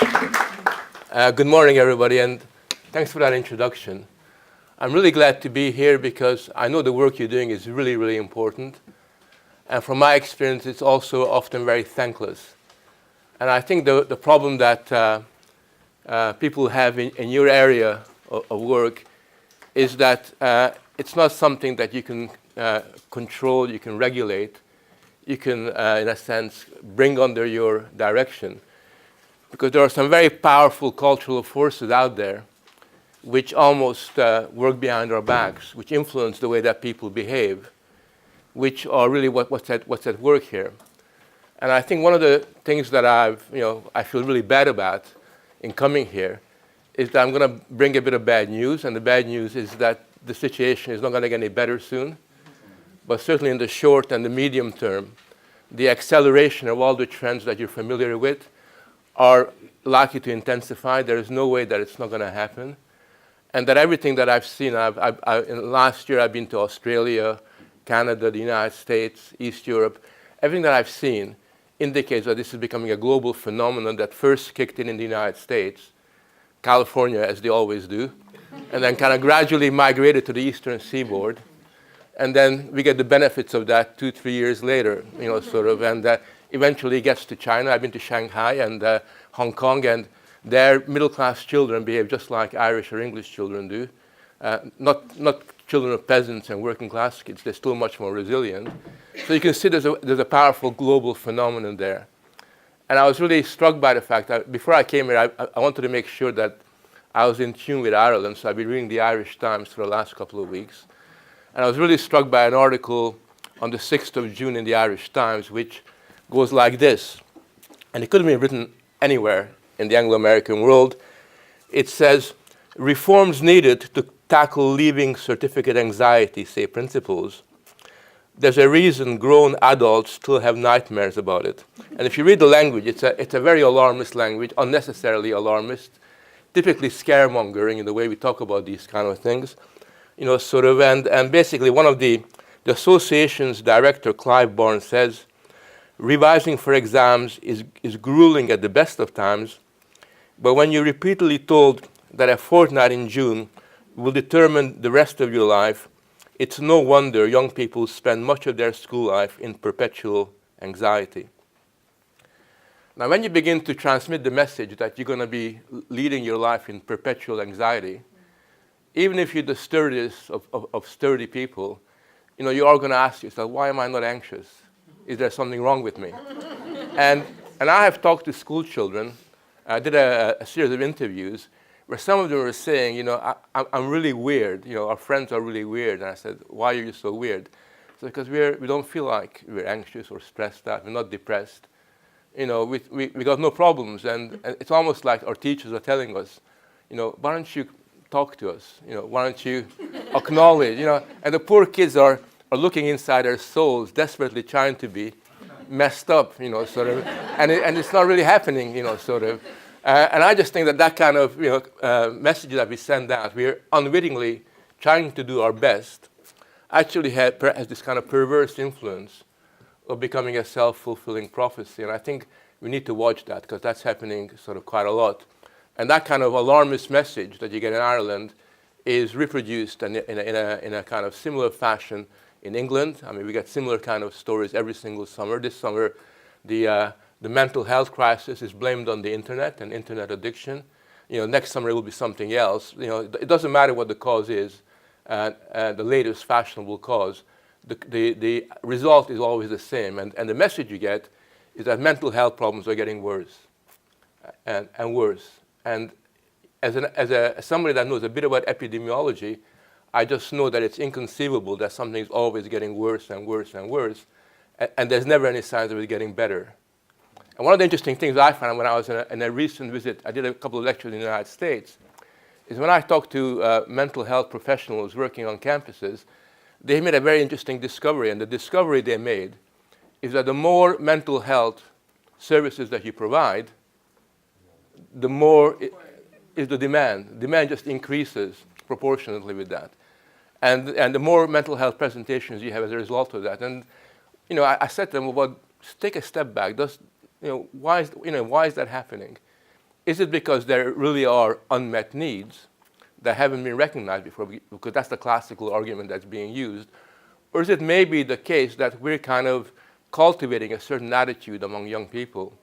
Good morning, everybody, and thanks for that introduction. I'm really glad to be here because I know the work you're doing is really, really important. And from my experience, it's also often very thankless. And I think the problem that people have in your area of work is that it's not something that you can control, you can regulate, you can, in a sense, bring under your direction. Because there are some very powerful cultural forces out there which almost work behind our backs, which influence the way that people behave, which are really what's at work here. And I think one of the things that I feel really bad about in coming here is that I'm going to bring a bit of bad news, and the bad news is that the situation is not going to get any better soon. But certainly in the short and the medium term, the acceleration of all the trends that you're familiar with are likely to intensify. There is no way that it's not going to happen. And that everything that I've seen, last year I've been to Australia, Canada, the United States, East Europe. Everything that I've seen indicates that this is becoming a global phenomenon that first kicked in the United States, California, as they always do, and then kind of gradually migrated to the eastern seaboard. And then we get the benefits of that 2-3 years later, and eventually gets to China. I've been to Shanghai and Hong Kong, and their middle-class children behave just like Irish or English children do. Not children of peasants and working-class kids. They're still much more resilient. So you can see there's a powerful global phenomenon there. And I was really struck by the fact that before I came here, I wanted to make sure that I was in tune with Ireland, so I've been reading the Irish Times for the last couple of weeks. And I was really struck by an article on the 6th of June in the Irish Times, which goes like this. And it could have been written anywhere in the Anglo-American world. It says, reforms needed to tackle leaving certificate anxiety, say principals. There's a reason grown adults still have nightmares about it. And if you read the language, it's a very alarmist language, unnecessarily alarmist, typically scaremongering in the way we talk about these kind of things. And basically one of the association's director, Clive Barnes, says, revising for exams is grueling at the best of times, but when you're repeatedly told that a fortnight in June will determine the rest of your life, it's no wonder young people spend much of their school life in perpetual anxiety. Now, when you begin to transmit the message that you're going to be leading your life in perpetual anxiety, even if you're the sturdiest of sturdy people, you are going to ask yourself, why am I not anxious? Is there something wrong with me? And I have talked to school children. I did a series of interviews where some of them were saying, I'm really weird. Our friends are really weird. And I said, why are you so weird? So because we don't feel like we're anxious or stressed out. We're not depressed. We got no problems. And it's almost like our teachers are telling us, why don't you talk to us? Why don't you acknowledge? And the poor kids are looking inside their souls, desperately trying to be messed up, and it's not really happening, And I just think that kind of, message that we send out, we're unwittingly trying to do our best, actually has this kind of perverse influence of becoming a self-fulfilling prophecy. And I think we need to watch that because that's happening quite a lot. And that kind of alarmist message that you get in Ireland is reproduced in a kind of similar fashion in England. I mean, we get similar kind of stories every single summer. This summer, the mental health crisis is blamed on the internet and internet addiction. Next summer it will be something else. It doesn't matter what the cause is, the latest fashionable cause. The result is always the same. And the message you get is that mental health problems are getting worse and worse. And as somebody that knows a bit about epidemiology, I just know that it's inconceivable that something's always getting worse and worse and worse, and there's never any signs of it getting better. And one of the interesting things I found when I was in a recent visit, I did a couple of lectures in the United States, is when I talked to mental health professionals working on campuses, they made a very interesting discovery. And the discovery they made is that the more mental health services that you provide, the more is the demand. Demand just increases proportionately with that. And the more mental health presentations you have as a result of that. And I said to them, well, take a step back. Why is that happening? Is it because there really are unmet needs that haven't been recognized before, because that's the classical argument that's being used? Or is it maybe the case that we're kind of cultivating a certain attitude among young people,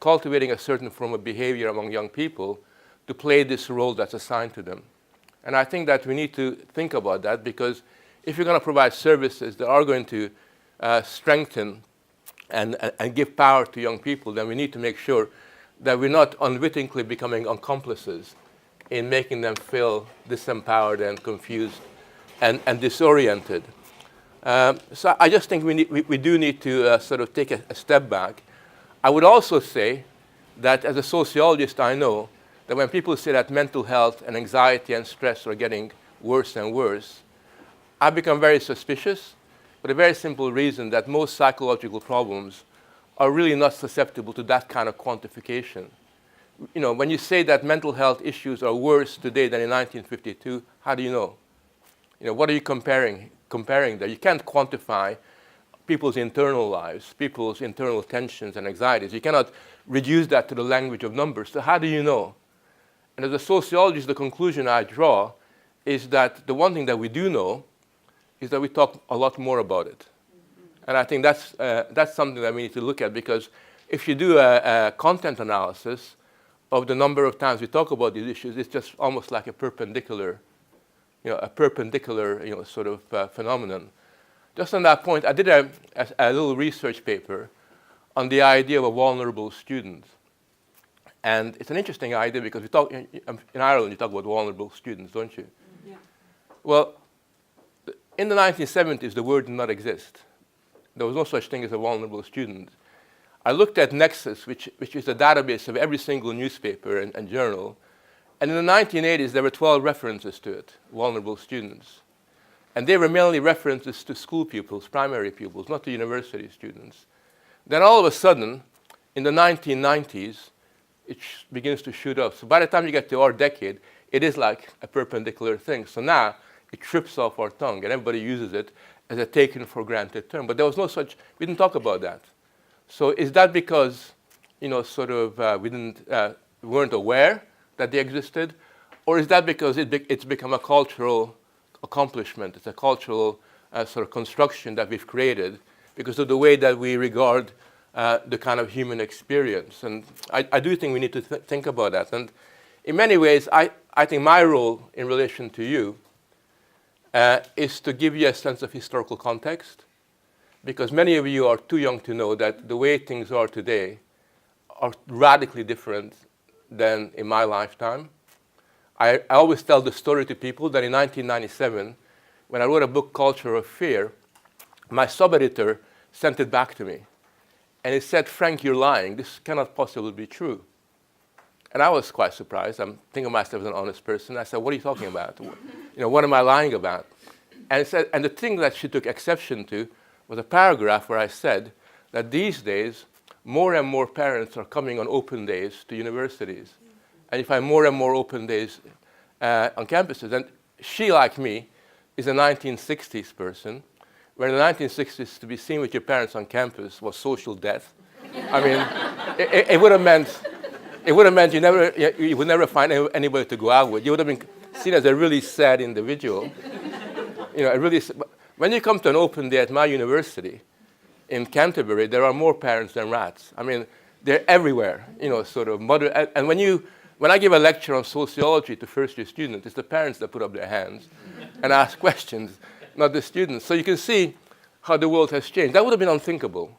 cultivating a certain form of behavior among young people to play this role that's assigned to them? And I think that we need to think about that, because if you're going to provide services that are going to strengthen and give power to young people, then we need to make sure that we're not unwittingly becoming accomplices in making them feel disempowered and confused and disoriented. So I just think we do need to sort of take a step back. I would also say that as a sociologist, I know that when people say that mental health and anxiety and stress are getting worse and worse, I become very suspicious, for the very simple reason that most psychological problems are really not susceptible to that kind of quantification. You know, when you say that mental health issues are worse today than in 1952, how do you know? You know, what are you comparing there? You can't quantify people's internal lives, people's internal tensions and anxieties. You cannot reduce that to the language of numbers. So how do you know? And as a sociologist, the conclusion I draw is that the one thing that we do know is that we talk a lot more about it. And I think that's something that we need to look at, because if you do a content analysis of the number of times we talk about these issues, it's just almost like a perpendicular sort of phenomenon. Just on that point, I did a little research paper on the idea of a vulnerable student. And it's an interesting idea, because we talk in Ireland, you talk about vulnerable students, don't you? Yeah. Well, in the 1970s, the word did not exist. There was no such thing as a vulnerable student. I looked at Nexus, which is a database of every single newspaper and journal. And in the 1980s, there were 12 references to it, vulnerable students. And they were mainly references to school pupils, primary pupils, not to university students. Then all of a sudden, in the 1990s, it begins to shoot up. So by the time you get to our decade, it is like a perpendicular thing. So now it trips off our tongue, and everybody uses it as a taken for granted term. But there was no such, we didn't talk about that. So is that because, we weren't aware that they existed? Or is that because it's become a cultural accomplishment? It's a cultural sort of construction that we've created because of the way that we regard the kind of human experience. And I do think we need to think about that. And in many ways, I think my role in relation to you is to give you a sense of historical context, because many of you are too young to know that the way things are today are radically different than in my lifetime. I always tell the story to people that in 1997, when I wrote a book, Culture of Fear, my sub-editor sent it back to me. And it said, "Frank, you're lying. This cannot possibly be true." And I was quite surprised. I'm thinking of myself as an honest person. I said, "What are you talking about? What am I lying about?" And it said, and the thing that she took exception to was a paragraph where I said that these days, more and more parents are coming on open days to universities. And you find more and more open days on campuses. And she, like me, is a 1960s person, where in the 1960s, to be seen with your parents on campus was social death. I mean, it would have meant you would never find anybody to go out with. You would have been seen as a really sad individual. When you come to an open day at my university in Canterbury, there are more parents than rats. I mean, they're everywhere. And when I give a lecture on sociology to first-year students, it's the parents that put up their hands and ask questions, not the students. So you can see how the world has changed. That would have been unthinkable.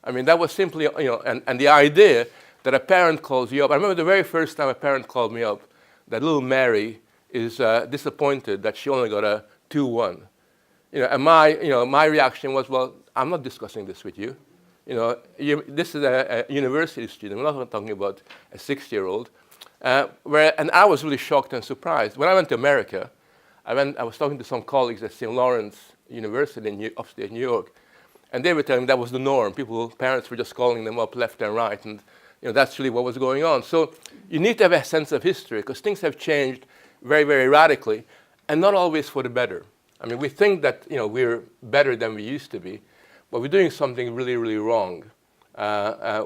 I mean, that was simply, and the idea that a parent calls you up. I remember the very first time a parent called me up, that little Mary is disappointed that she only got a 2-1. And my reaction was, well, I'm not discussing this with you. This is a university student. We're not talking about a 6-year-old. And I was really shocked and surprised. When I went to America, I was talking to some colleagues at St. Lawrence University in upstate New York, and they were telling me that was the norm. Parents were just calling them up left and right, and that's really what was going on. So you need to have a sense of history, because things have changed very, very radically, and not always for the better. I mean, we think that we're better than we used to be, but we're doing something really, really wrong,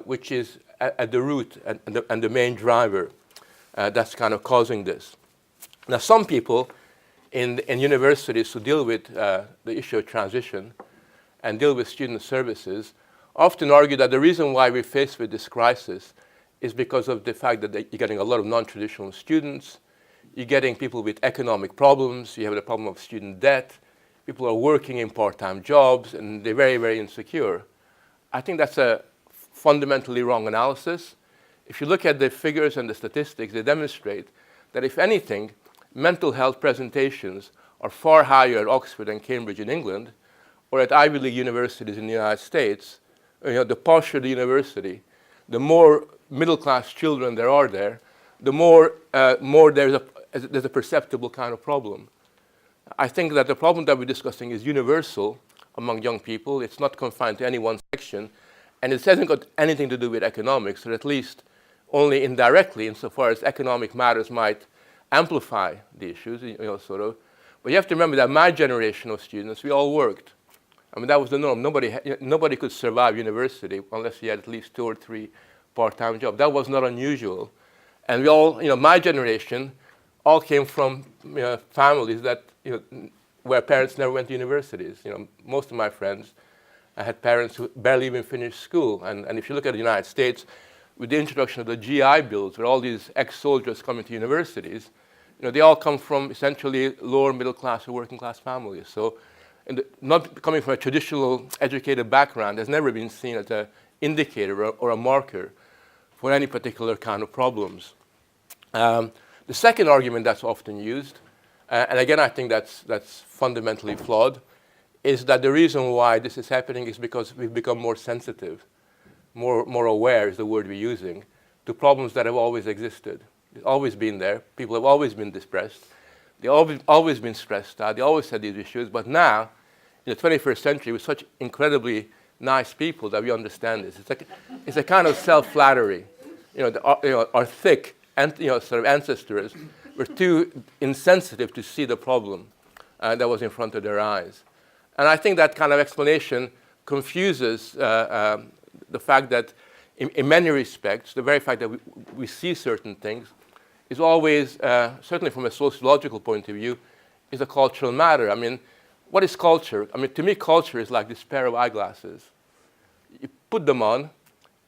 which is at the root and the main driver that's kind of causing this. Now, some people in universities who deal with the issue of transition and deal with student services often argue that the reason why we're faced with this crisis is because of the fact that you're getting a lot of non-traditional students, you're getting people with economic problems, you have the problem of student debt, people are working in part-time jobs, and they're very, very insecure. I think that's a fundamentally wrong analysis. If you look at the figures and the statistics, they demonstrate that if anything, mental health presentations are far higher at Oxford and Cambridge in England, or at Ivy League universities in the United States. The posher the university, the more middle-class children there are there, the more there's a perceptible kind of problem. I think that the problem that we're discussing is universal among young people. It's not confined to any one section, and it hasn't got anything to do with economics, or at least only indirectly, insofar as economic matters might amplify the issues, sort of. But you have to remember that my generation of students, we all worked. I mean, that was the norm. Nobody could survive university unless you had at least 2 or 3 part-time jobs. That was not unusual. And we all, my generation, all came from families that, where parents never went to universities. Most of my friends had parents who barely even finished school. And if you look at the United States, with the introduction of the GI Bills, where all these ex-soldiers coming to universities, they all come from essentially lower middle class or working class families. So, not coming from a traditional educated background has never been seen as an indicator or a marker for any particular kind of problems. The second argument that's often used, and again I think that's fundamentally flawed, is that the reason why this is happening is because we've become more sensitive, more aware is the word we're using, to problems that have always existed. It's always been there. People have always been depressed. They've always been stressed out. They always had these issues. But now, in the 21st century, with such incredibly nice people that we understand this, it's a kind of self-flattery. Our thick sort of ancestors were too insensitive to see the problem that was in front of their eyes. And I think that kind of explanation confuses the fact that in many respects, the very fact that we see certain things is always, certainly from a sociological point of view, is a cultural matter. I mean, what is culture? I mean, to me, culture is like this pair of eyeglasses. You put them on,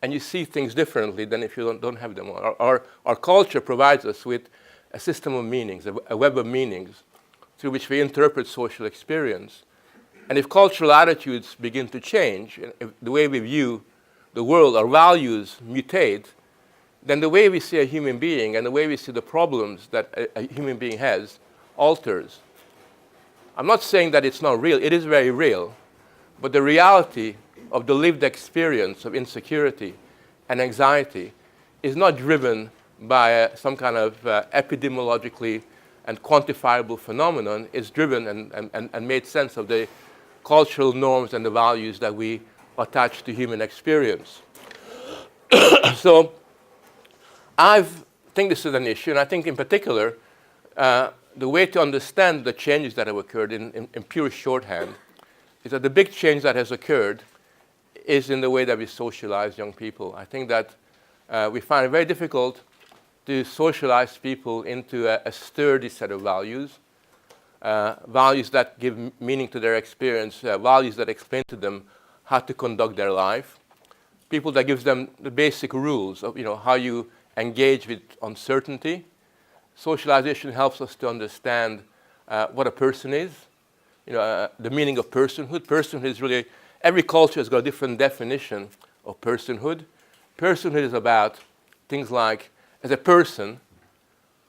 and you see things differently than if you don't have them on. Our culture provides us with a system of meanings, a web of meanings, through which we interpret social experience. And if cultural attitudes begin to change, if the way we view the world, our values mutate, then the way we see a human being and the way we see the problems that a human being has alters. I'm not saying that it's not real. It is very real. But the reality of the lived experience of insecurity and anxiety is not driven by some kind of epidemiologically and quantifiable phenomenon. It's driven and made sense of the cultural norms and the values that we attach to human experience. So I think this is an issue, and I think in particular, the way to understand the changes that have occurred in pure shorthand is that the big change that has occurred is in the way that we socialize young people. I think that we find it very difficult to socialize people into a sturdy set of values, values that give meaning to their experience, values that explain to them how to conduct their life, people that gives them the basic rules of how you engage with uncertainty. Socialization helps us to understand what a person is, the meaning of personhood. Personhood is really, every culture has got a different definition of personhood. Personhood is about things like, as a person,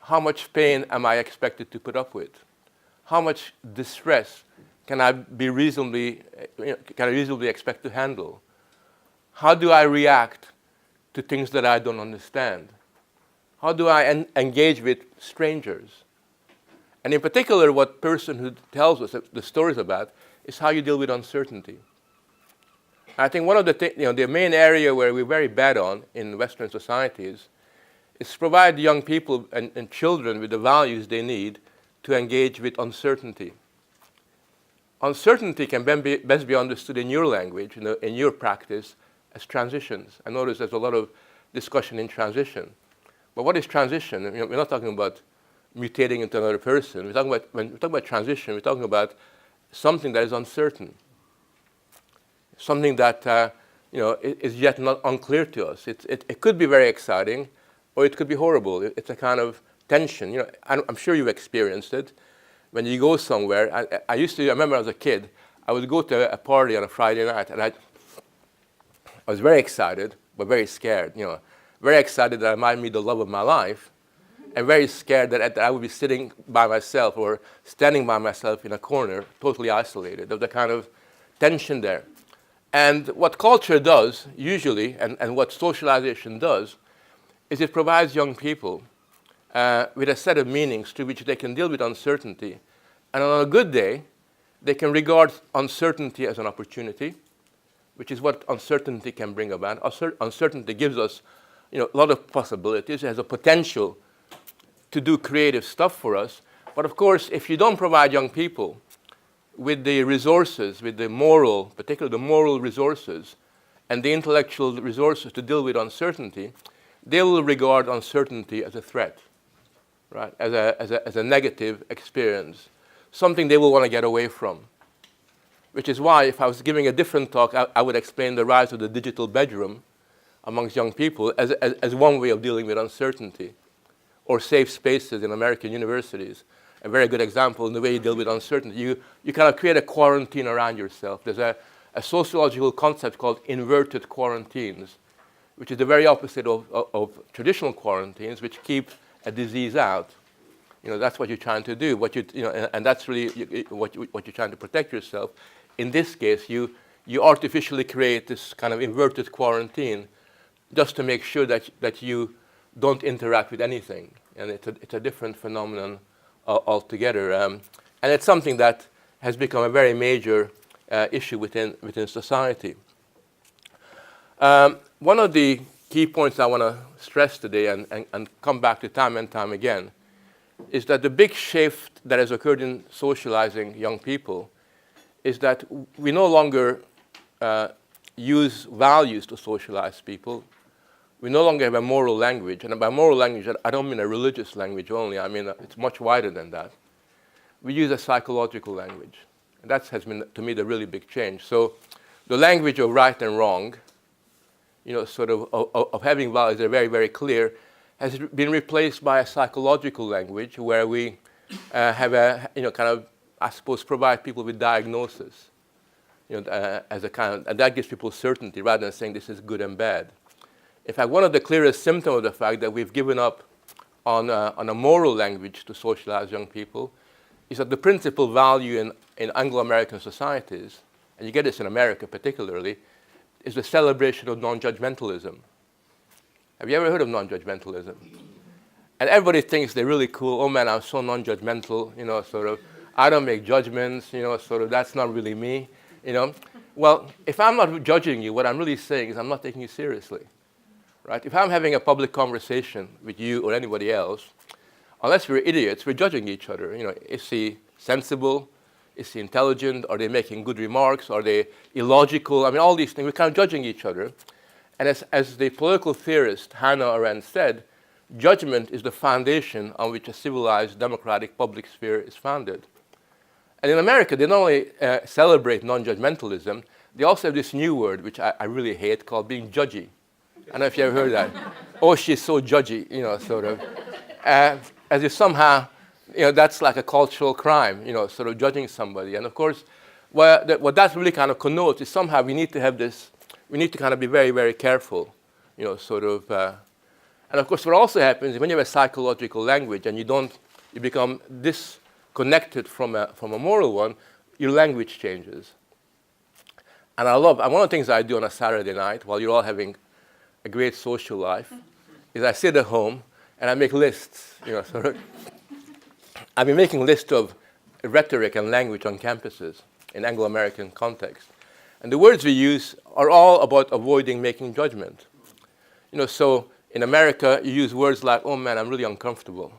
how much pain am I expected to put up with? How much distress can I reasonably expect to handle? How do I react to things that I don't understand? How do I engage with strangers? And in particular, what personhood tells us, the stories about, is how you deal with uncertainty. I think one of the main area where we're very bad on in Western societies is to provide young people and children with the values they need to engage with uncertainty. Uncertainty can best be understood in your language, in your practice, as transitions. I notice there's a lot of discussion in transition. But what is transition? We're not talking about mutating into another person. When we talk about transition, we're talking about something that is uncertain, something that is yet not unclear to us. It could be very exciting, or it could be horrible. It's a kind of tension. I'm sure you've experienced it. When you go somewhere, I remember as a kid, I would go to a party on a Friday night, and I was very excited, but very scared. Very excited that I might meet the love of my life, and very scared that I would be sitting by myself or standing by myself in a corner, totally isolated. There's a kind of tension there. And what culture does, usually, and what socialization does, is it provides young people with a set of meanings through which they can deal with uncertainty. And on a good day, they can regard uncertainty as an opportunity, which is what uncertainty can bring about. Uncertainty gives us a lot of possibilities. It has a potential to do creative stuff for us. But of course, if you don't provide young people with the resources, with the moral, particularly the moral resources, and the intellectual resources to deal with uncertainty, they will regard uncertainty as a threat, right? As a negative experience, something they will want to get away from. Which is why, if I was giving a different talk, I would explain the rise of the digital bedroom amongst young people as one way of dealing with uncertainty, or safe spaces in American universities. A very good example in the way you deal with uncertainty. You kind of create a quarantine around yourself. There's a sociological concept called inverted quarantines, which is the very opposite of traditional quarantines, which keep a disease out. That's what you're trying to do. And that's really what you're trying to protect yourself. In this case, you artificially create this kind of inverted quarantine just to make sure that you don't interact with anything. And it's a different phenomenon altogether. And it's something that has become a very major issue within society. One of the key points I want to stress today and come back to time and time again is that the big shift that has occurred in socializing young people is that we no longer use values to socialize people. We no longer have a moral language. And by moral language, I don't mean a religious language only. I mean, it's much wider than that. We use a psychological language. And that has been, to me, the really big change. So the language of right and wrong, of having values that are very, very clear, has been replaced by a psychological language where we have provide people with diagnosis, as a kind of, and that gives people certainty rather than saying this is good and bad. In fact, one of the clearest symptoms of the fact that we've given up on a moral language to socialize young people is that the principal value in Anglo-American societies, and you get this in America particularly, is the celebration of non-judgmentalism. Have you ever heard of non-judgmentalism? And everybody thinks they're really cool. Oh man, I'm so non-judgmental, I don't make judgments, that's not really me, Well, if I'm not judging you, what I'm really saying is I'm not taking you seriously, right? If I'm having a public conversation with you or anybody else, unless we're idiots, we're judging each other. Is he sensible? Is he intelligent? Are they making good remarks? Are they illogical? I mean, all these things, we're kind of judging each other. And as the political theorist Hannah Arendt said, judgment is the foundation on which a civilized, democratic public sphere is founded. And in America, they not only celebrate non-judgmentalism, they also have this new word, which I really hate, called being judgy. I don't know if you ever heard that. Oh, she's so judgy, as if somehow, that's like a cultural crime, judging somebody. And of course, what that really kind of connotes is somehow we need to have this, we need to kind of be very, very careful, and of course what also happens is when you have a psychological language and you become disconnected from a moral one, your language changes. And one of the things I do on a Saturday night while you're all having a great social life is I sit at home and I make lists, I've been making lists of rhetoric and language on campuses in Anglo-American context. And the words we use are all about avoiding making judgment. So in America, you use words like, oh man, I'm really uncomfortable.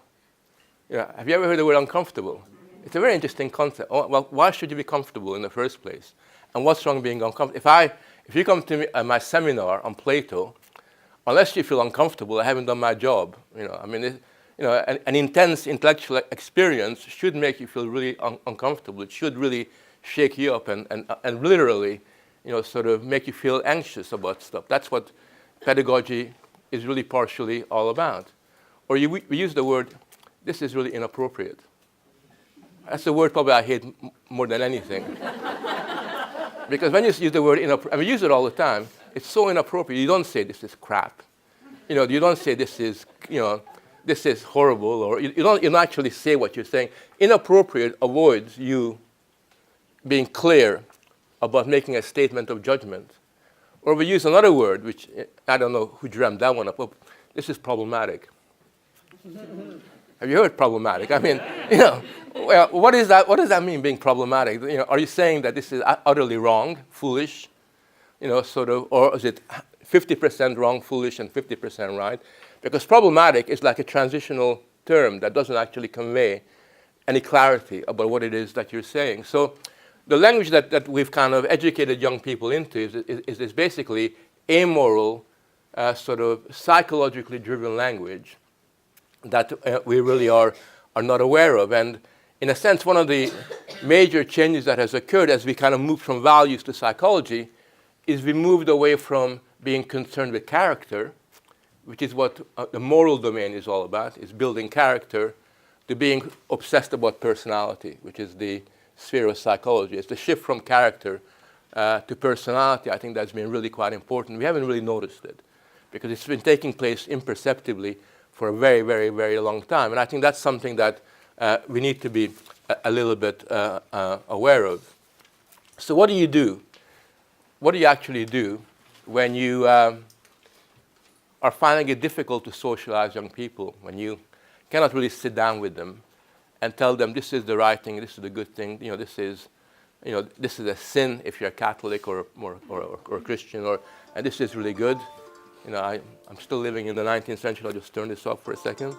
Have you ever heard the word uncomfortable? It's a very interesting concept. Oh, well, why should you be comfortable in the first place? And what's wrong being uncomfortable? If you come to my seminar on Plato, unless you feel uncomfortable, I haven't done my job. I mean, an intense intellectual experience should make you feel really uncomfortable. It should really shake you up and literally, sort of make you feel anxious about stuff. That's what pedagogy is really partially all about. Or we use the word, this is really inappropriate. That's the word probably I hate more than anything. Because when you use the word inappropriate, we use it all the time, it's so inappropriate. You don't say this is crap. You don't say this is, this is horrible, or you don't actually say what you're saying. Inappropriate avoids you being clear about making a statement of judgment. Or we use another word, which I don't know who dreamt that one up. Oh, this is problematic. Have you heard problematic? I mean, well, what is that? What does that mean, being problematic? Are you saying that this is utterly wrong, foolish, sort of, or is it 50% wrong, foolish, and 50% right? Because problematic is like a transitional term that doesn't actually convey any clarity about what it is that you're saying. So the language that we've kind of educated young people into is basically amoral, sort of psychologically driven language that we really are not aware of. And in a sense, one of the major changes that has occurred as we kind of moved from values to psychology is we moved away from being concerned with character, which is what the moral domain is all about, is building character, to being obsessed about personality, which is the sphere of psychology. It's the shift from character to personality. I think that's been really quite important. We haven't really noticed it because it's been taking place imperceptibly for a very, very, very long time. And I think that's something that we need to be a little bit aware of. So what do you do? What do you actually do when you are finding it difficult to socialize young people, when you cannot really sit down with them and tell them this is the right thing, this is the good thing, this is a sin if you're a Catholic or a Christian, and this is really good. I'm still living in the 19th century. I'll just turn this off for a second.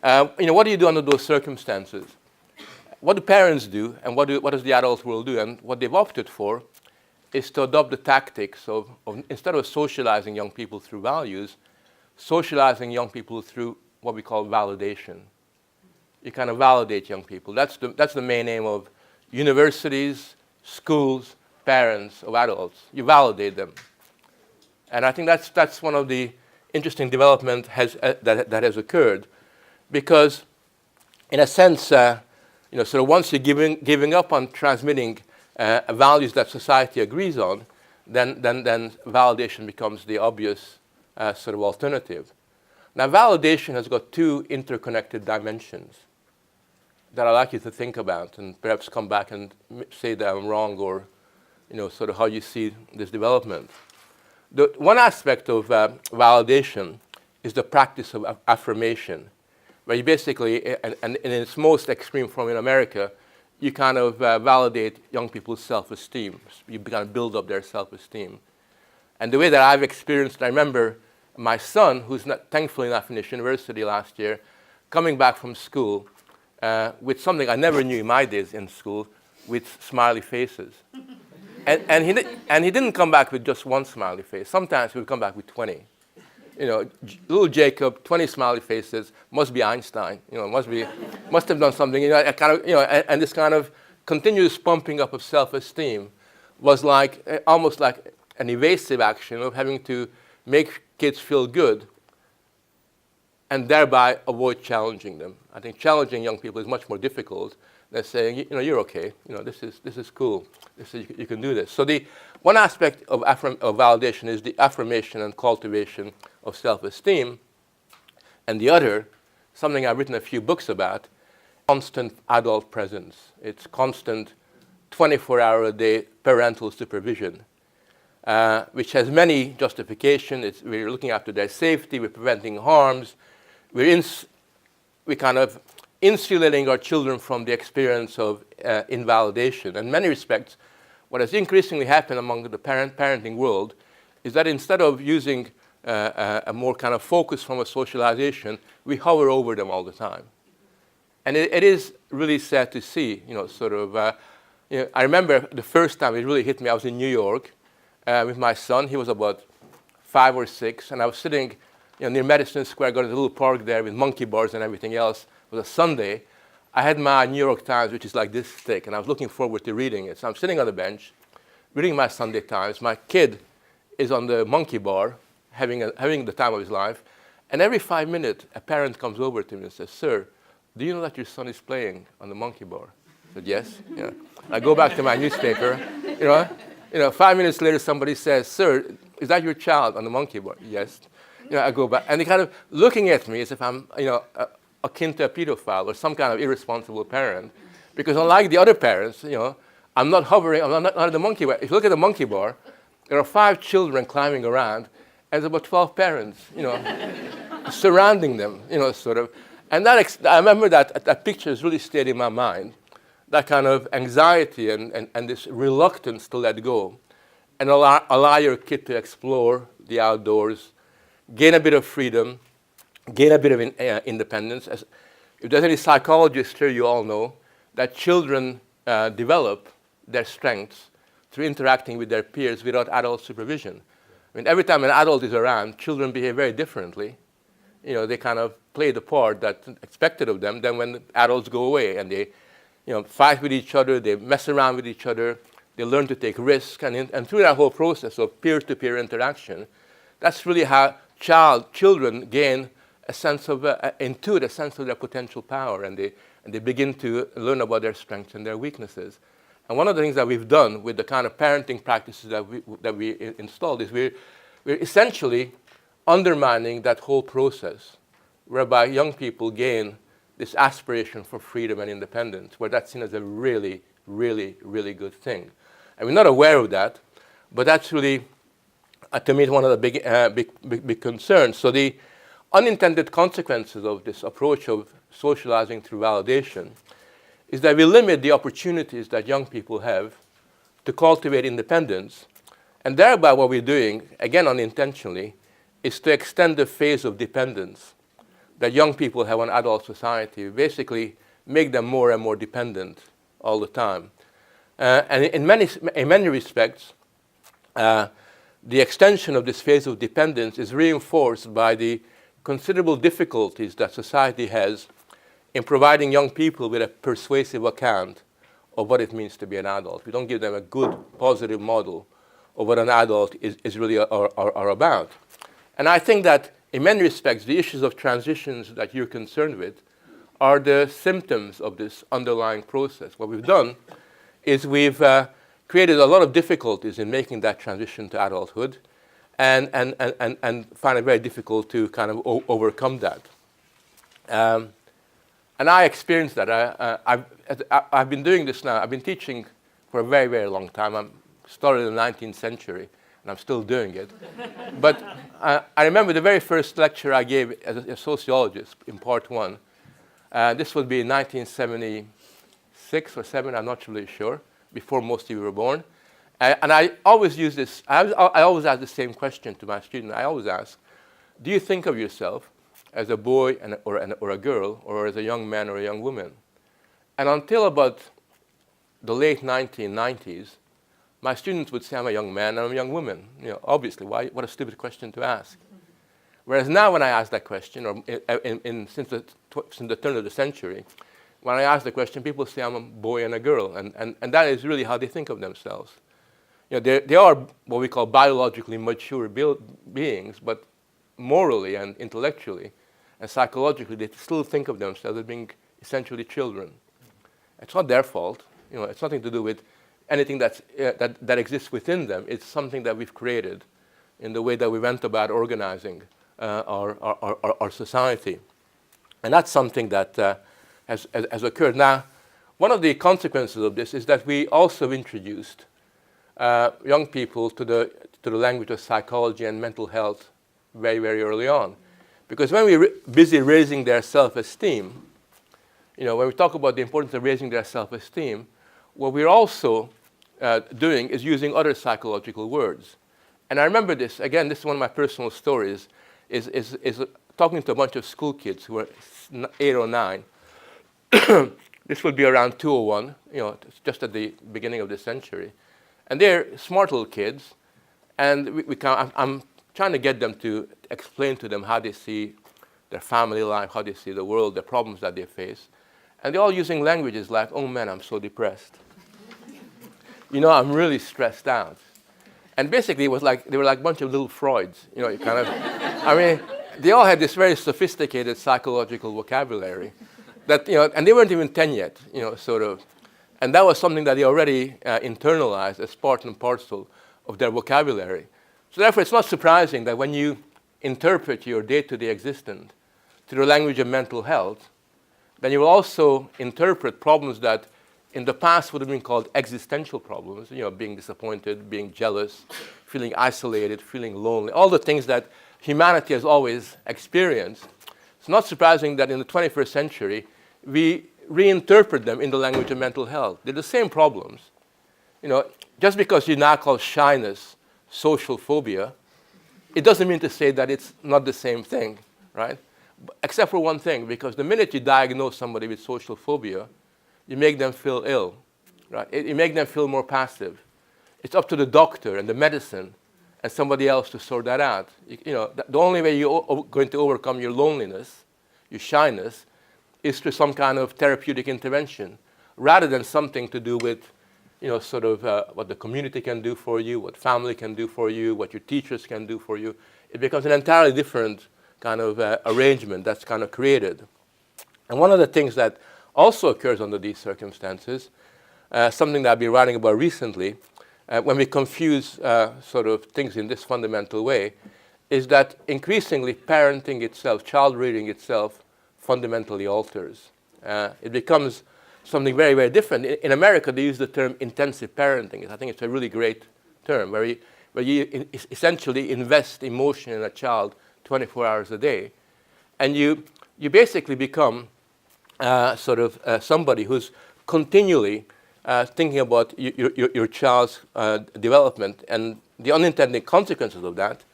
What do you do under those circumstances? What do parents do, and what does the adult world do? And what they've opted for is to adopt the tactics of instead of socializing young people through values, socializing young people through what we call validation. You kind of validate young people. That's the main aim of universities, schools, parents of adults. You validate them. And I think that's one of the interesting development that has occurred, because in a sense, sort of once you're giving up on transmitting values that society agrees on, then validation becomes the obvious sort of alternative. Now, validation has got two interconnected dimensions that I'd like you to think about, and perhaps come back and say that I'm wrong, or sort of how you see this development. The one aspect of validation is the practice of affirmation, where you basically, and in its most extreme form in America, you kind of validate young people's self-esteem. You kind of build up their self-esteem. And the way that I've experienced, I remember my son, who's thankfully not finished university last year, coming back from school with something I never knew in my days in school, with smiley faces. And he didn't come back with just one smiley face. Sometimes he would come back with 20. Little Jacob, 20 smiley faces, must be Einstein. Must have done something. And this kind of continuous pumping up of self-esteem was almost like an evasive action of having to make kids feel good and thereby avoid challenging them. I think challenging young people is much more difficult than saying, you're okay. This is cool. You can do this. So the one aspect of validation is the affirmation and cultivation of self-esteem, and the other, something I've written a few books about, constant adult presence. It's constant 24-hour-a-day parental supervision, which has many justifications. We're looking after their safety, we're preventing harms, we're kind of insulating our children from the experience of invalidation. In many respects, what has increasingly happened among the parenting world is that instead of using a more kind of focus from a socialization, we hover over them all the time. And it is really sad to see, I remember the first time it really hit me, I was in New York with my son. He was about 5 or 6, and I was sitting near Madison Square, got a little park there with monkey bars and everything else. It was a Sunday. I had my New York Times, which is like this thick, and I was looking forward to reading it. So I'm sitting on the bench, reading my Sunday Times. My kid is on the monkey bar, having the time of his life. And every 5 minutes, a parent comes over to me and says, "Sir, do you know that your son is playing on the monkey bar?" I said, "Yes." I go back to my newspaper. 5 minutes later, somebody says, "Sir, is that your child on the monkey bar?" "Yes." I go back, and they're kind of looking at me as if I'm, akin to a pedophile or some kind of irresponsible parent, because unlike the other parents, I'm not hovering, I'm not at the monkey bar. If you look at the monkey bar, there are 5 children climbing around, and there's about 12 parents, surrounding them, sort of. And I remember that picture has really stayed in my mind, that kind of anxiety and this reluctance to let go and allow your kid to explore the outdoors, gain a bit of freedom, gain a bit of independence. If there's any psychologists here, you all know that children develop their strengths through interacting with their peers without adult supervision. I mean, every time an adult is around, children behave very differently. They kind of play the part that's expected of them. Then when adults go away and they, fight with each other, they mess around with each other, they learn to take risks, and through that whole process of peer-to-peer interaction, that's really how children gain a sense of, intuit a sense of their potential power, and they begin to learn about their strengths and their weaknesses. And one of the things that we've done with the kind of parenting practices that we installed is we're essentially undermining that whole process, whereby young people gain this aspiration for freedom and independence, where that's seen as a really, really, really good thing. And we're not aware of that, but that's really, to me, one of the big concerns. So the unintended consequences of this approach of socializing through validation is that we limit the opportunities that young people have to cultivate independence, and thereby what we're doing, again unintentionally, is to extend the phase of dependence that young people have on adult society. We basically make them more and more dependent all the time. And in many respects, the extension of this phase of dependence is reinforced by the considerable difficulties that society has in providing young people with a persuasive account of what it means to be an adult. We don't give them a good, positive model of what an adult is really are about. And I think that in many respects, the issues of transitions that you're concerned with are the symptoms of this underlying process. What we've done is we've created a lot of difficulties in making that transition to adulthood, and find it very difficult to kind of overcome that. And I experienced that. I've been doing this now. I've been teaching for a very, very long time. I started in the 19th century, and I'm still doing it. But I remember the very first lecture I gave as a sociologist in part 1. This would be in 1976 or 7, I'm not really sure, before most of you were born. And I always use this, I always ask the same question to my students. I always ask, do you think of yourself as a boy or a girl, or as a young man or a young woman? And until about the late 1990s, my students would say I'm a young man and I'm a young woman. Obviously, what a stupid question to ask. Whereas now when I ask that question, or since the turn of the century, when I ask the question, people say I'm a boy and a girl, and that is really how they think of themselves. They are what we call biologically mature beings, but morally and intellectually and psychologically, they still think of themselves as being essentially children. It's not their fault. It's nothing to do with anything that exists within them. It's something that we've created in the way that we went about organizing our society. And that's something that has occurred. Now, one of the consequences of this is that we also introduced young people to the language of psychology and mental health very, very early on. Because when we're busy raising their self-esteem, when we talk about the importance of raising their self-esteem, what we're also doing is using other psychological words. And I remember this, again, this is one of my personal stories, is talking to a bunch of school kids who were 8 or 9. This would be around 201, just at the beginning of the century. And they're smart little kids, and I'm trying to get them to explain to them how they see their family life, how they see the world, the problems that they face. And they're all using languages like, oh man, I'm so depressed. I'm really stressed out. And basically it was like, they were like a bunch of little Freuds, they all had this very sophisticated psychological vocabulary that, and they weren't even 10 yet, sort of. And that was something that they already internalized as part and parcel of their vocabulary. So therefore, it's not surprising that when you interpret your day-to-day existence through the language of mental health, then you will also interpret problems that in the past would have been called existential problems, being disappointed, being jealous, feeling isolated, feeling lonely, all the things that humanity has always experienced. It's not surprising that in the 21st century, we reinterpret them in the language of mental health. They're the same problems. Just because you now call shyness social phobia, it doesn't mean to say that it's not the same thing, right? Except for one thing, because the minute you diagnose somebody with social phobia, you make them feel ill, right? You make them feel more passive. It's up to the doctor and the medicine and somebody else to sort that out. The only way you're going to overcome your loneliness, your shyness, is through some kind of therapeutic intervention, rather than something to do with, what the community can do for you, what family can do for you, what your teachers can do for you. It becomes an entirely different kind of arrangement that's kind of created. And one of the things that also occurs under these circumstances, something that I've been writing about recently, when we confuse things in this fundamental way, is that increasingly parenting itself, child rearing itself, fundamentally alters. It becomes something very, very different. In America, they use the term intensive parenting. I think it's a really great term, where you essentially invest emotion in a child 24 hours a day. And you basically become somebody who's continually thinking about your child's development. And the unintended consequences of that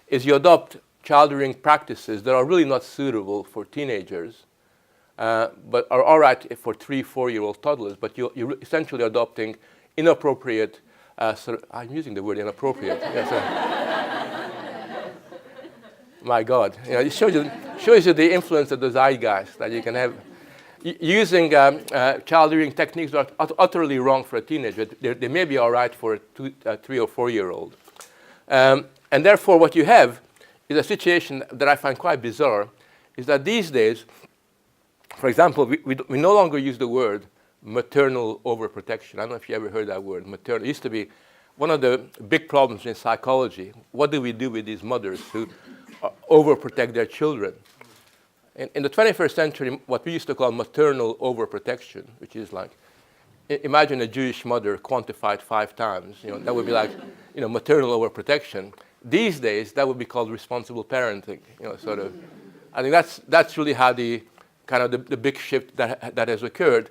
is you adopt child rearing practices that are really not suitable for teenagers, but are all right for 3-4-year-old toddlers, but you're essentially adopting inappropriate, I'm using the word inappropriate. Yes, my God, it shows you the influence of the zeitgeist that you can have. Using child rearing techniques that are utterly wrong for a teenager. They may be all right for a 3 or 4-year-old. And therefore, what you have is a situation that I find quite bizarre, is that these days, for example, we no longer use the word maternal overprotection. I don't know if you ever heard that word, maternal. It used to be one of the big problems in psychology. What do we do with these mothers who overprotect their children? In the 21st century, what we used to call maternal overprotection, which is like, imagine a Jewish mother quantified 5 times. That would be like, maternal overprotection. These days, that would be called responsible parenting. I think that's really how the kind of the big shift that has occurred,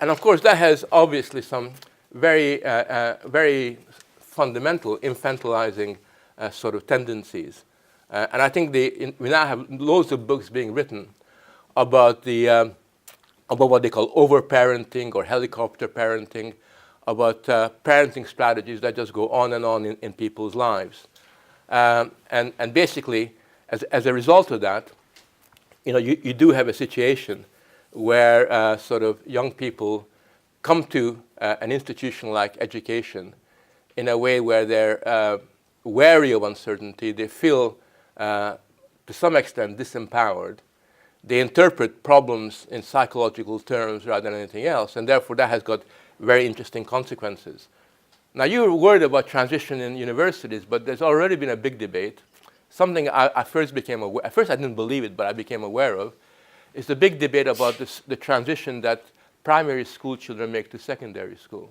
and of course that has obviously some very very fundamental infantilizing tendencies. And I think we now have loads of books being written about about what they call overparenting or helicopter parenting, about parenting strategies that just go on and on in people's lives. And basically, as a result of that, you do have a situation where young people come to an institution like education in a way where they're wary of uncertainty. They feel to some extent disempowered. They interpret problems in psychological terms rather than anything else, and therefore that has got very interesting consequences. Now, you're worried about transition in universities, but there's already been a big debate. Something I first became aware, at first I didn't believe it, but I became aware of, is the big debate about the transition that primary school children make to secondary school.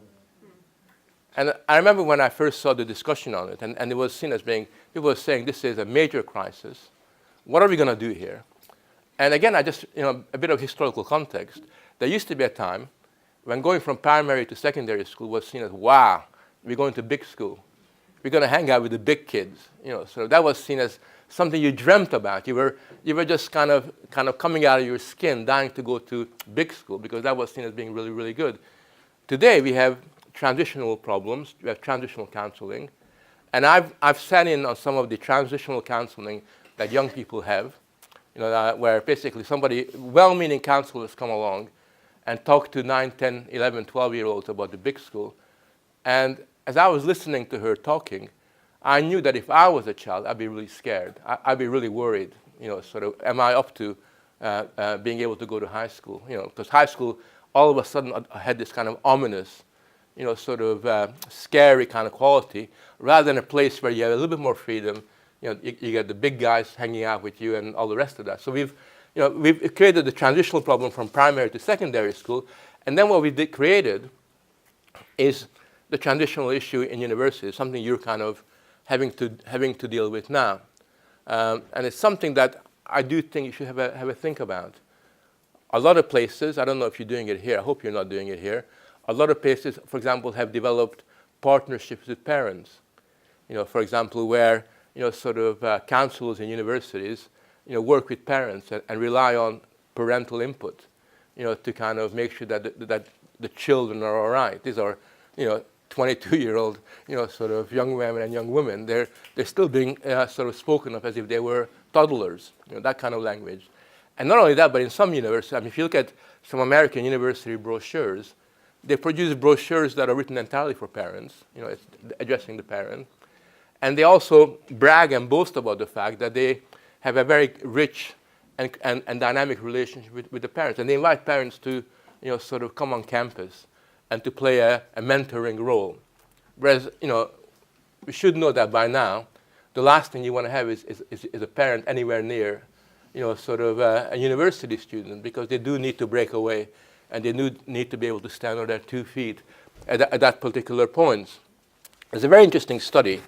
And I remember when I first saw the discussion on it, and it was seen as being, people were saying this is a major crisis. What are we going to do here? And again, I just, a bit of historical context. There used to be a time when going from primary to secondary school was seen as, wow, we're going to big school. We're going to hang out with the big kids. So that was seen as something you dreamt about. You were just kind of coming out of your skin, dying to go to big school, because that was seen as being really, really good. Today, we have transitional problems. We have transitional counseling. And I've sat in on some of the transitional counseling that young people have, where basically somebody, well-meaning counselors come along and talk to 9, 10, 11, 12-year-olds about the big school. And as I was listening to her talking, I knew that if I was a child, I'd be really scared. I'd be really worried, am I up to being able to go to high school? Because high school, all of a sudden, had this kind of ominous, scary kind of quality, rather than a place where you have a little bit more freedom. You get the big guys hanging out with you and all the rest of that. So we've created the transitional problem from primary to secondary school, and then what we created is the transitional issue in universities, something you're kind of having to deal with now, and it's something that I do think you should have a think about. A lot of places, I don't know if you're doing it here. I hope you're not doing it here. A lot of places, for example, have developed partnerships with parents. For example, where counselors in universities, work with parents and rely on parental input, to kind of make sure that the children are all right. These are, 22-year-old, young men and young women. They're still being spoken of as if they were toddlers, that kind of language. And not only that, but in some universities, if you look at some American university brochures, they produce brochures that are written entirely for parents, it's addressing the parent. And they also brag and boast about the fact that they have a very rich and dynamic relationship with the parents. And they invite parents to, come on campus and to play a mentoring role. Whereas, we should know that by now, the last thing you want to have is a parent anywhere near, a university student, because they do need to break away and they need to be able to stand on their 2 feet at that particular point. There's a very interesting study,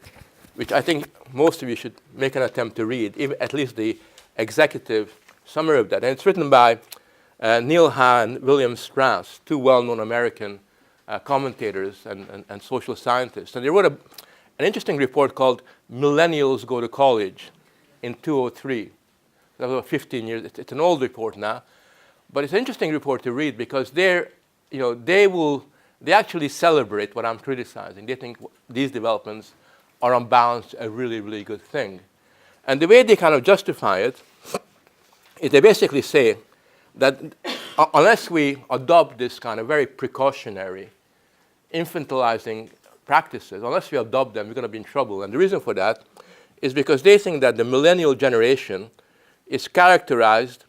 which I think most of you should make an attempt to read, even at least the executive summary of that. And it's written by Neil Ha and William Strauss, two well-known American commentators and social scientists. And they wrote an interesting report called Millennials Go to College in 2003. That was about 15 years. It's an old report now. But it's an interesting report to read because they actually celebrate what I'm criticizing. They think these developments are on balance a really, really good thing. And the way they kind of justify it is they basically say that unless we adopt this kind of very precautionary, infantilizing practices, unless we adopt them, we're going to be in trouble. And the reason for that is because they think that the millennial generation is characterized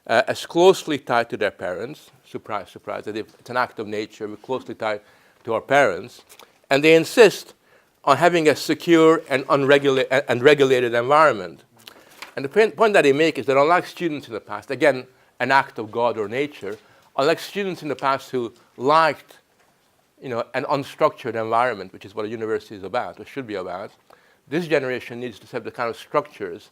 as closely tied to their parents. Surprise, surprise, that it's an act of nature. We're closely tied to our parents. And they insist on having a secure and regulated environment. And the point that they make is that unlike students in the past, again, an act of God or nature, unlike students in the past who liked an unstructured environment, which is what a university is about, or should be about, this generation needs to have the kind of structures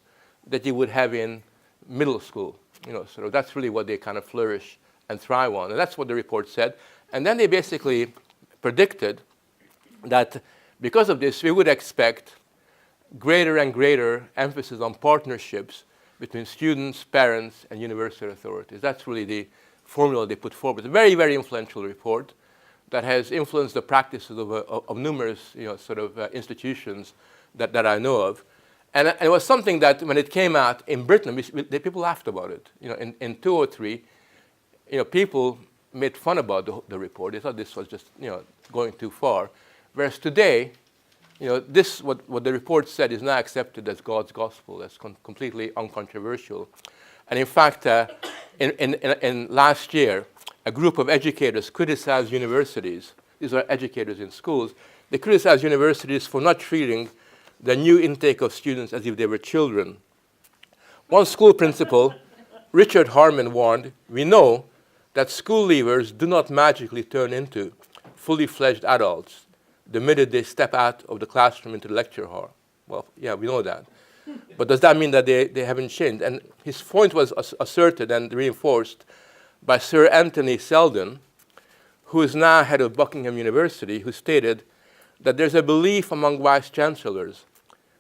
that you would have in middle school. That's really what they kind of flourish and thrive on. And that's what the report said. And then they basically predicted that because of this, we would expect greater and greater emphasis on partnerships between students, parents, and university authorities. That's really the formula they put forward. It's a very, very influential report that has influenced the practices of numerous institutions that I know of. And it was something that when it came out in Britain, people laughed about it. In 2003, people made fun about the report. They thought this was just going too far. Whereas today, what the report said is now accepted as God's gospel, as completely uncontroversial. And in fact, in last year, a group of educators criticized universities. These are educators in schools. They criticized universities for not treating the new intake of students as if they were children. One school principal, Richard Harmon, warned, "We know that school leavers do not magically turn into fully fledged adults the minute they step out of the classroom into the lecture hall." Well, yeah, we know that. But does that mean that they haven't changed? And his point was asserted and reinforced by Sir Anthony Seldon, who is now head of Buckingham University, who stated that there's a belief among vice chancellors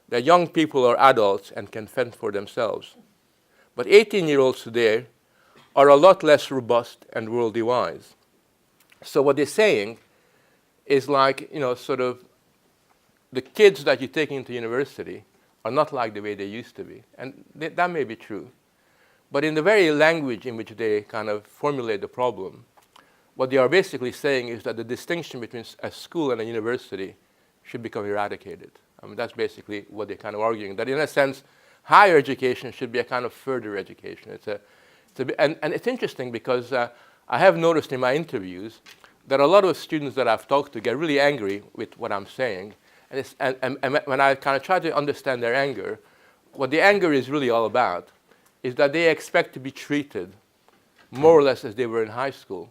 that young people are adults and can fend for themselves. But 18-year-olds today are a lot less robust and worldly wise. So what they're saying is like, the kids that you take into university are not like the way they used to be. And that may be true. But in the very language in which they kind of formulate the problem, what they are basically saying is that the distinction between a school and a university should become eradicated. I mean, that's basically what they're kind of arguing, that in a sense, higher education should be a kind of further education. And it's interesting because I have noticed in my interviews that a lot of students that I've talked to get really angry with what I'm saying. And when I kind of try to understand their anger, what the anger is really all about is that they expect to be treated more or less as they were in high school,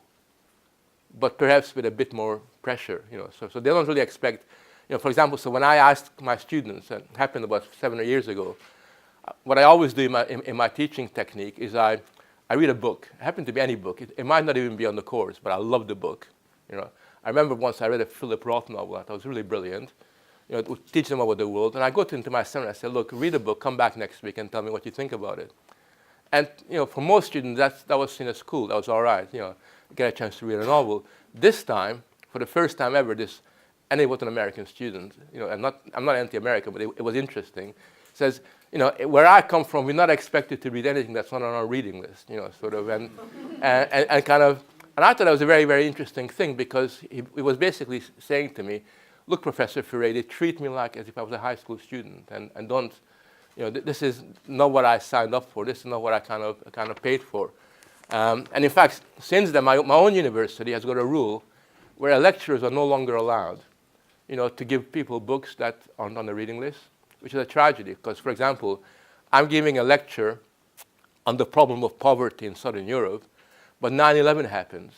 but perhaps with a bit more pressure. So they don't really expect, for example, so when I asked my students, and it happened about 7 years ago, what I always do in my teaching technique is I read a book. It happened to be any book. It might not even be on the course, but I love the book. I remember once I read a Philip Roth novel that was really brilliant. It would teach them about the world. And I go into my seminar and I say, look, read the book, come back next week and tell me what you think about it. And for most students, that was seen as cool. That was all right. Get a chance to read a novel. This time, for the first time ever, and it was an American student. I'm not anti-American, but it was interesting. Says, where I come from, we're not expected to read anything that's not on our reading list. Sort of, and kind of. And I thought that was a very, very interesting thing because he was basically saying to me, look, Professor Furedi, treat me like as if I was a high school student, and don't, this is not what I signed up for. This is not what I kind of paid for. And in fact, since then, my own university has got a rule where lecturers are no longer allowed, to give people books that aren't on the reading list, which is a tragedy. Because, for example, I'm giving a lecture on the problem of poverty in Southern Europe, but 9/11 happens.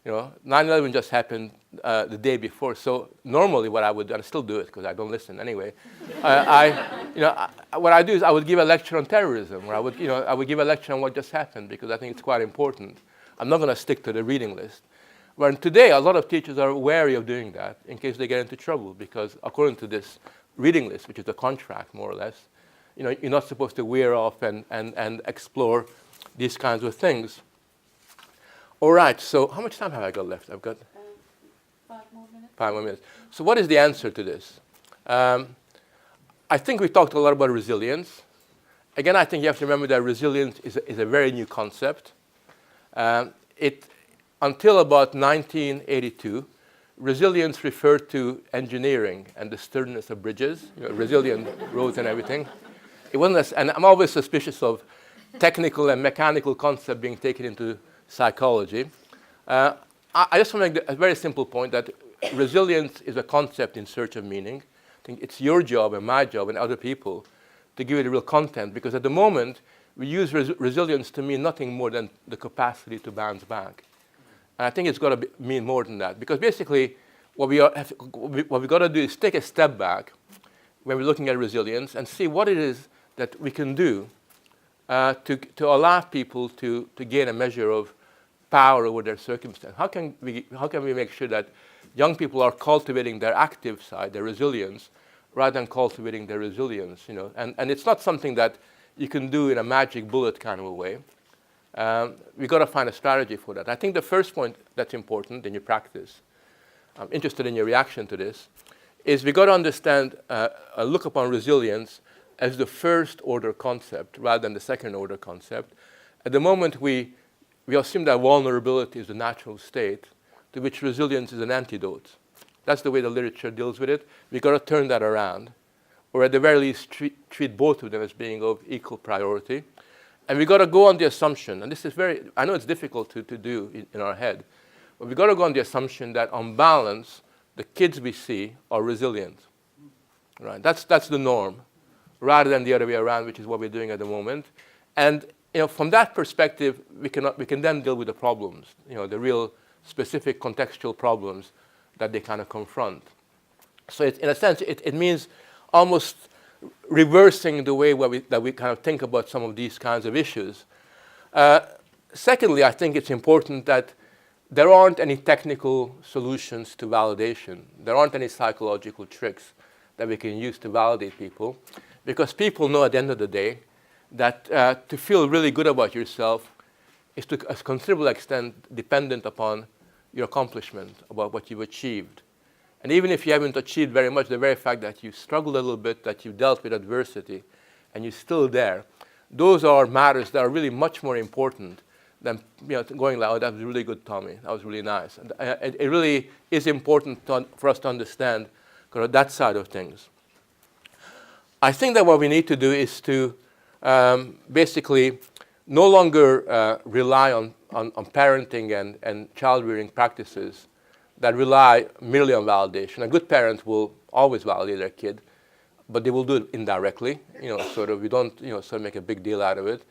9/11 just happened the day before. So normally what I would do, and I still do it because I don't listen anyway, what I do is I would give a lecture on terrorism, or I would give a lecture on what just happened because I think it's quite important. I'm not going to stick to the reading list. Where today a lot of teachers are wary of doing that in case they get into trouble because according to this reading list, which is a contract more or less, you're not supposed to wear off and explore these kinds of things. All right, so how much time have I got left? I've got 5 more minutes. 5 more minutes. So what is the answer to this? I think we talked a lot about resilience. Again, I think you have to remember that resilience is a very new concept. Until about 1982, resilience referred to engineering and the sturdiness of bridges, resilient roads and everything. It wasn't, and I'm always suspicious of technical and mechanical concept being taken into psychology. I just want to make a very simple point that resilience is a concept in search of meaning. I think it's your job and my job and other people to give it a real content because at the moment we use resilience to mean nothing more than the capacity to bounce back. And I think it's got to mean more than that because basically what we got to do is take a step back when we're looking at resilience and see what it is that we can do to allow people to gain a measure of power over their circumstance. How can we make sure that young people are cultivating their active side, their resilience, rather than cultivating their resilience? And it's not something that you can do in a magic bullet kind of a way. We've got to find a strategy for that. I think the first point that's important in your practice, I'm interested in your reaction to this, is we've got to understand, look upon resilience as the first order concept rather than the second order concept. At the moment we assume that vulnerability is the natural state to which resilience is an antidote. That's the way the literature deals with it. We've got to turn that around, or at the very least treat both of them as being of equal priority. And we've got to go on the assumption, and this is I know it's difficult to do in our head, but we've got to go on the assumption that on balance, the kids we see are resilient. Right? That's the norm, rather than the other way around, which is what we're doing at the moment. And from that perspective, we can then deal with the problems, the real specific contextual problems that they kind of confront. So in a sense, it means almost reversing the way that we kind of think about some of these kinds of issues. Secondly, I think it's important that there aren't any technical solutions to validation. There aren't any psychological tricks that we can use to validate people, because people know at the end of the day that to feel really good about yourself is to a considerable extent dependent upon your accomplishment, about what you've achieved. And even if you haven't achieved very much, the very fact that you struggled a little bit, that you dealt with adversity, and you're still there, those are matters that are really much more important than going like, oh, that was really good, Tommy. That was really nice. And it really is important for us to understand kind of that side of things. I think that what we need to do is to basically no longer rely on parenting and child-rearing practices that rely merely on validation. A good parent will always validate their kid, but they will do it indirectly. Sort of we don't sort of make a big deal out of it.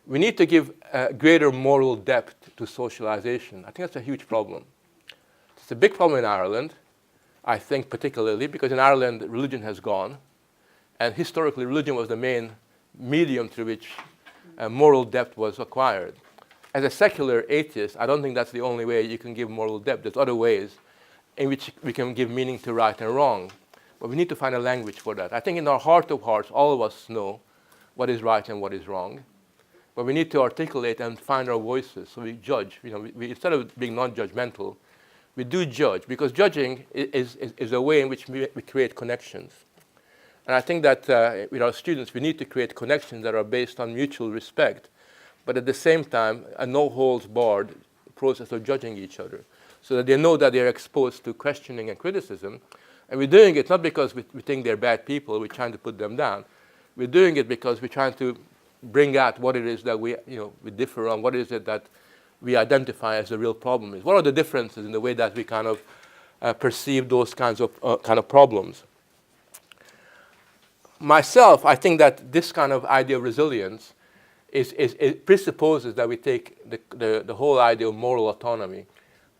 We need to give greater moral depth to socialization. I think that's a huge problem. It's a big problem in Ireland, I think particularly because in Ireland religion has gone, and historically religion was the main medium through which moral depth was acquired. As a secular atheist, I don't think that's the only way you can give moral depth. There's other ways in which we can give meaning to right and wrong. But we need to find a language for that. I think in our heart of hearts, all of us know what is right and what is wrong. But we need to articulate and find our voices. So we judge. We instead of being non-judgmental, we do judge. Because judging is a way in which we create connections. And I think that with our students, we need to create connections that are based on mutual respect, but at the same time, a no-holds-barred process of judging each other, so that they know that they're exposed to questioning and criticism. And we're doing it not because we think they're bad people, we're trying to put them down. We're doing it because we're trying to bring out what it is that we differ on, what is it that we identify as the real problem is. What are the differences in the way that we kind of perceive those kinds of problems? Myself, I think that this kind of idea of resilience it presupposes that we take the whole idea of moral autonomy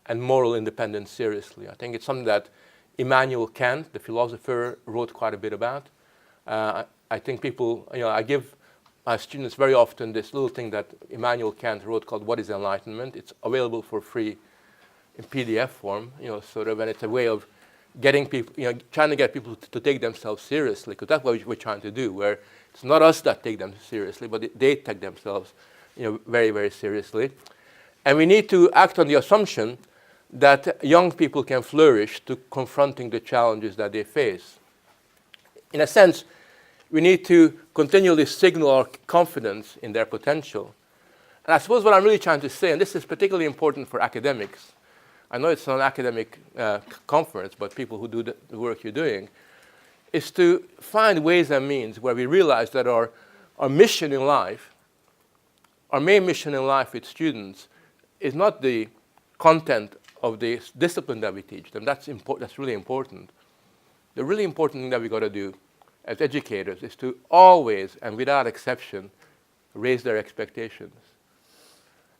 and moral independence seriously. I think it's something that Immanuel Kant, the philosopher, wrote quite a bit about. I think people, I give my students very often this little thing that Immanuel Kant wrote called What is Enlightenment? It's available for free in PDF form, sort of, and it's a way of getting people, trying to get people to take themselves seriously, because that's what we're trying to do, where it's not us that take them seriously, but they take themselves, very, very seriously. And we need to act on the assumption that young people can flourish to confronting the challenges that they face. In a sense, we need to continually signal our confidence in their potential. And I suppose what I'm really trying to say, and this is particularly important for academics, I know it's not an academic conference, but people who do the work you're doing, is to find ways and means where we realize that our mission in life, our main mission in life with students, is not the content of the discipline that we teach them. That's really important. The really important thing that we got to do as educators is to always and without exception raise their expectations.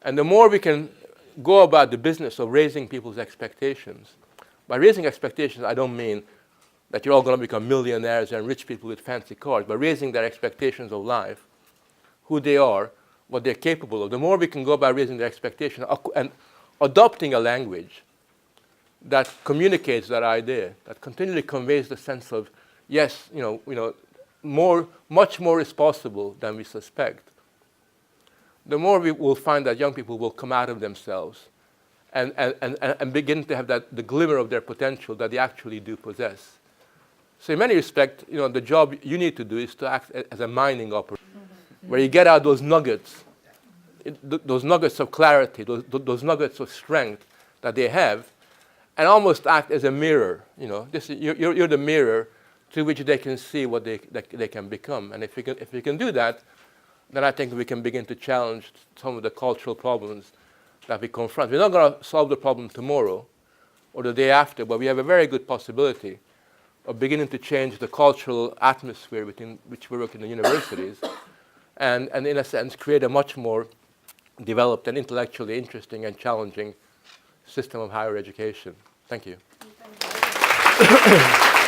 And the more we can go about the business of raising people's expectations. By raising expectations, I don't mean that you're all going to become millionaires and rich people with fancy cars, but raising their expectations of life, who they are, what they're capable of. The more we can go about raising their expectations and adopting a language that communicates that idea, that continually conveys the sense of, yes, much more is possible than we suspect, the more we will find that young people will come out of themselves and begin to have the glimmer of their potential that they actually do possess. So in many respects, the job you need to do is to act as a mining operator, where you get out those nuggets, those nuggets of clarity, those nuggets of strength that they have, and almost act as a mirror. You're the mirror through which they can see what they can become. And if we can do that, then I think we can begin to challenge some of the cultural problems that we confront. We're not going to solve the problem tomorrow or the day after, but we have a very good possibility of beginning to change the cultural atmosphere within which we work in the universities and in a sense, create a much more developed and intellectually interesting and challenging system of higher education. Thank you. Thank you.